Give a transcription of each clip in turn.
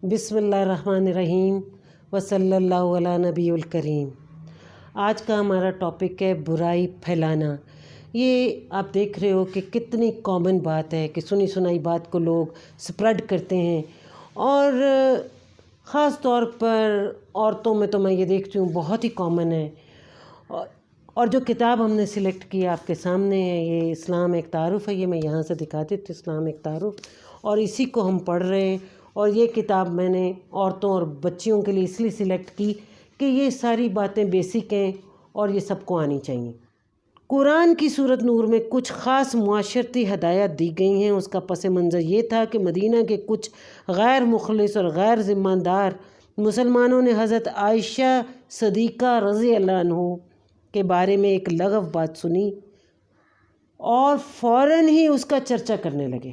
بسم اللہ الرحمن الرحیم وصلی اللہ علی نبی الکریم۔ آج کا ہمارا ٹاپک ہے برائی پھیلانا۔ یہ آپ دیکھ رہے ہو کہ کتنی کامن بات ہے کہ سنی سنائی بات کو لوگ سپریڈ کرتے ہیں، اور خاص طور پر عورتوں میں تو میں یہ دیکھتی ہوں بہت ہی کامن ہے۔ اور جو کتاب ہم نے سلیکٹ کی آپ کے سامنے ہے، یہ اسلام ایک تعارف ہے، یہ میں یہاں سے دکھاتی تھی، اسلام ایک تعارف، اور اسی کو ہم پڑھ رہے ہیں۔ اور یہ کتاب میں نے عورتوں اور بچیوں کے لیے اس لیے سلیکٹ کی کہ یہ ساری باتیں بیسک ہیں اور یہ سب کو آنی چاہیے۔ قرآن کی سورۃ نور میں کچھ خاص معاشرتی ہدایات دی گئی ہیں۔ اس کا پس منظر یہ تھا کہ مدینہ کے کچھ غیر مخلص اور غیر ذمہ دار مسلمانوں نے حضرت عائشہ صدیقہ رضی اللہ عنہ کے بارے میں ایک لغو بات سنی اور فوراً ہی اس کا چرچا کرنے لگے۔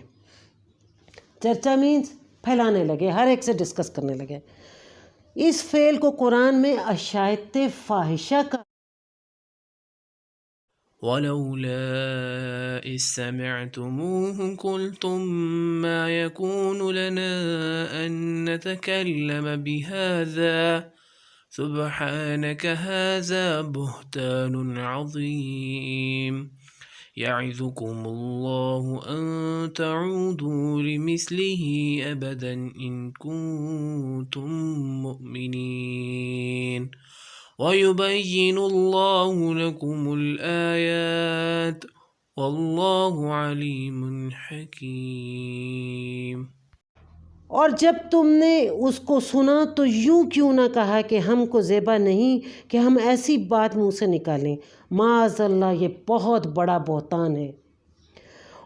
چرچا مینز پھیلانے لگے، ہر ایک سے ڈسکس کرنے لگے۔ اس فعل کو قرآن میں اشاعت فاحشہ کا وَلَوْلَا إِذ سَّمِعْتُمُوهُ قُلْتُم مَّا يَكُونُ لَنَا أَن نَّتَكَلَّمَ بِهَٰذَا سُبْحَانَكَ هَٰذَا بُهْتَانٌ عَظِيمٌ يَعِظُكُمُ اللَّهُ أَن تَعُودُوا لِمِثْلِهِ أَبَدًا إِن كُنتُم مُّؤْمِنِينَ وَيُبَيِّنُ اللَّهُ لَكُمُ الْآيَاتِ وَاللَّهُ عَلِيمٌ حَكِيمٌ۔ اور جب تم نے اس کو سنا تو یوں کیوں نہ کہا کہ ہم کو زیبا نہیں کہ ہم ایسی بات منہ سے نکالیں۔ معاذ اللہ، یہ بہت بڑا بہتان ہے،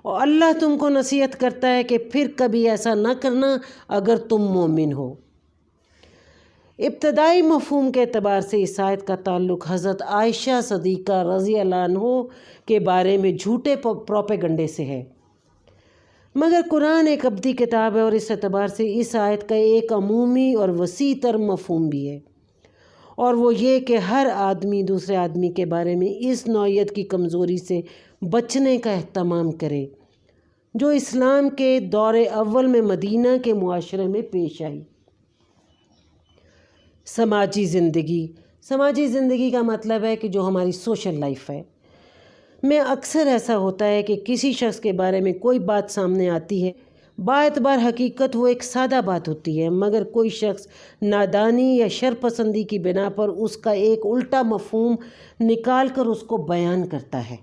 اور اللہ تم کو نصیحت کرتا ہے کہ پھر کبھی ایسا نہ کرنا اگر تم مومن ہو۔ ابتدائی مفہوم کے اعتبار سے اس آیت کا تعلق حضرت عائشہ صدیقہ رضی اللہ عنہ کے بارے میں جھوٹے پروپیگنڈے سے ہے، مگر قرآن ایک ابدی کتاب ہے اور اس اعتبار سے اس آیت کا ایک عمومی اور وسیع تر مفہوم بھی ہے، اور وہ یہ کہ ہر آدمی دوسرے آدمی کے بارے میں اس نوعیت کی کمزوری سے بچنے کا اہتمام کرے جو اسلام کے دور اول میں مدینہ کے معاشرے میں پیش آئی۔ سماجی زندگی کا مطلب ہے کہ جو ہماری سوشل لائف ہے میں اکثر ایسا ہوتا ہے کہ کسی شخص کے بارے میں کوئی بات سامنے آتی ہے، باعتبار حقیقت وہ ایک سادہ بات ہوتی ہے، مگر کوئی شخص نادانی یا شرپسندی کی بنا پر اس کا ایک الٹا مفہوم نکال کر اس کو بیان کرتا ہے۔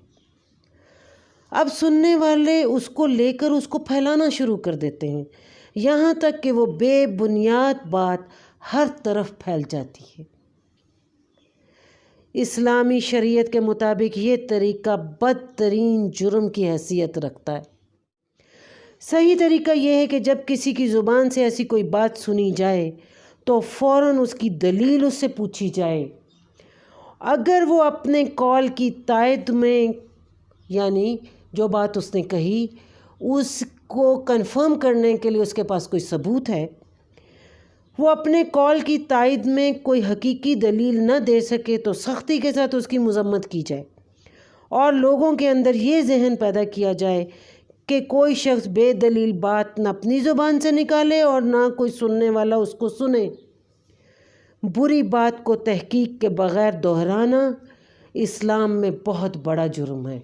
اب سننے والے اس کو لے کر اس کو پھیلانا شروع کر دیتے ہیں، یہاں تک کہ وہ بے بنیاد بات ہر طرف پھیل جاتی ہے۔ اسلامی شریعت کے مطابق یہ طریقہ بدترین جرم کی حیثیت رکھتا ہے۔ صحیح طریقہ یہ ہے کہ جب کسی کی زبان سے ایسی کوئی بات سنی جائے تو فوراً اس کی دلیل اس سے پوچھی جائے۔ اگر وہ اپنے قول کی تائید میں، یعنی جو بات اس نے کہی اس کو کنفرم کرنے کے لیے اس کے پاس کوئی ثبوت ہے، وہ اپنے قول کی تائید میں کوئی حقیقی دلیل نہ دے سکے تو سختی کے ساتھ اس کی مذمت کی جائے، اور لوگوں کے اندر یہ ذہن پیدا کیا جائے کہ کوئی شخص بے دلیل بات نہ اپنی زبان سے نکالے اور نہ کوئی سننے والا اس کو سنے۔ بری بات کو تحقیق کے بغیر دہرانا اسلام میں بہت بڑا جرم ہے۔